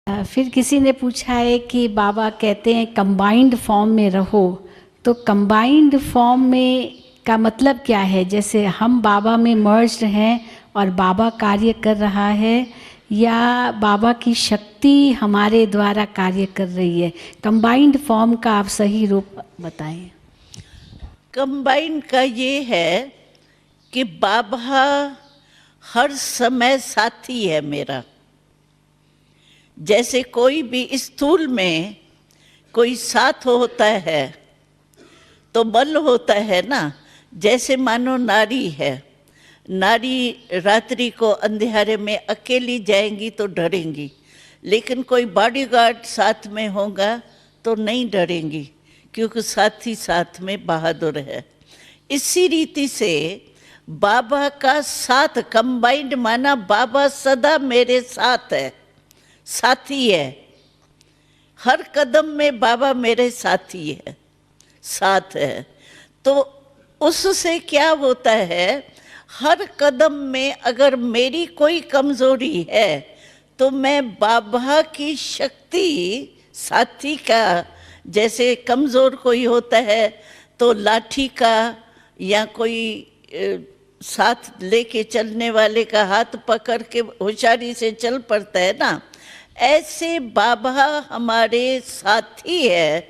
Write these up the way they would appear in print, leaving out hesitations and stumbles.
फिर किसी ने पूछा है कि बाबा कहते हैं कंबाइंड फॉर्म में रहो, तो कंबाइंड फॉर्म में का मतलब क्या है? जैसे हम बाबा में मर्ज्ड हैं और बाबा कार्य कर रहा है, या बाबा की शक्ति हमारे द्वारा कार्य कर रही है? कंबाइंड फॉर्म का आप सही रूप बताएं। कंबाइंड का ये है कि बाबा हर समय साथी है मेरा। जैसे कोई भी स्थूल में कोई साथ होता है तो बल होता है ना। जैसे मानो नारी है, नारी रात्रि को अंधेरे में अकेली जाएंगी तो डरेंगी, लेकिन कोई बॉडीगार्ड साथ में होगा तो नहीं डरेंगी, क्योंकि साथी साथ में बहादुर है। इसी रीति से बाबा का साथ कंबाइंड माना बाबा सदा मेरे साथ है, साथी है। हर कदम में बाबा मेरे साथी है, साथ है। तो उससे क्या होता है, हर कदम में अगर मेरी कोई कमजोरी है तो मैं बाबा की शक्ति साथी का, जैसे कमजोर कोई होता है तो लाठी का या कोई साथ लेके चलने वाले का हाथ पकड़ के होशियारी से चल पड़ता है ना, ऐसे बाबा हमारे साथी है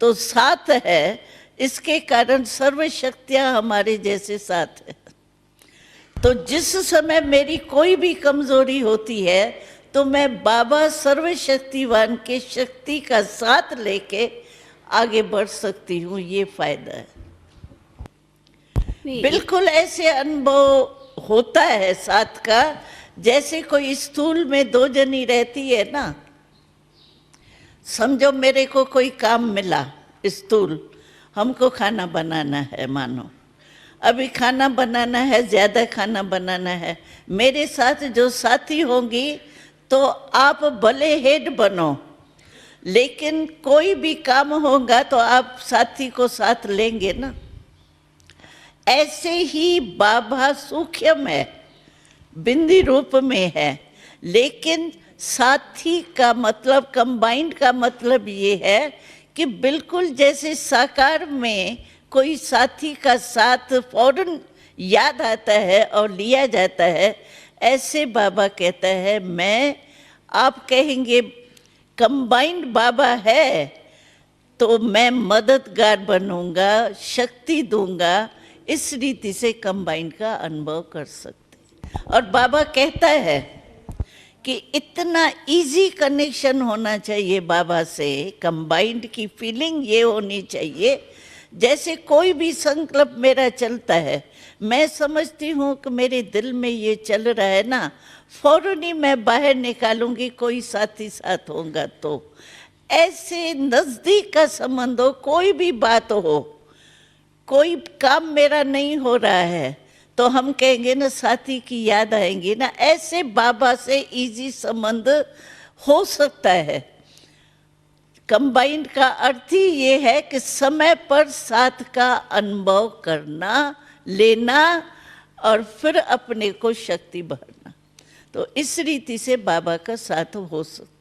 तो साथ है। इसके कारण सर्व शक्तियाँ हमारे जैसे साथ है। तो जिस समय मेरी कोई भी कमजोरी होती है तो मैं बाबा सर्वशक्तिवान के शक्ति का साथ लेके आगे बढ़ सकती हूँ। ये फायदा है। बिल्कुल ऐसे अनुभव होता है साथ का। जैसे कोई स्थूल में दो जनी रहती है ना, समझो मेरे को कोई काम मिला स्थूल, हमको खाना बनाना है, मानो अभी खाना बनाना है, ज़्यादा खाना बनाना है। मेरे साथ जो साथी होंगी तो आप भले हेड बनो, लेकिन कोई भी काम होगा तो आप साथी को साथ लेंगे ना। ऐसे ही बाबा सूक्ष्म है, बिंदी रूप में है, लेकिन साथी का मतलब, कंबाइंड का मतलब ये है कि बिल्कुल जैसे साकार में कोई साथी का साथ फौरन याद आता है और लिया जाता है, ऐसे बाबा कहता है मैं, आप कहेंगे कंबाइंड बाबा है तो मैं मददगार बनूंगा, शक्ति दूंगा। इस रीति से कंबाइंड का अनुभव कर सकते। और बाबा कहता है कि इतना इजी कनेक्शन होना चाहिए बाबा से, कंबाइंड की फीलिंग ये होनी चाहिए। जैसे कोई भी संकल्प मेरा चलता है, मैं समझती हूँ कि मेरे दिल में ये चल रहा है ना, फौरन ही मैं बाहर निकालूंगी, कोई साथी साथ होगा तो। ऐसे नज़दीक का संबंध हो, कोई भी बात हो, कोई काम मेरा नहीं हो रहा है तो हम कहेंगे ना साथी की याद आएंगी ना। ऐसे बाबा से इजी संबंध हो सकता है। कंबाइंड का अर्थ ही ये है कि समय पर साथ का अनुभव करना, लेना और फिर अपने को शक्ति भरना। तो इस रीति से बाबा का साथ हो सकता है।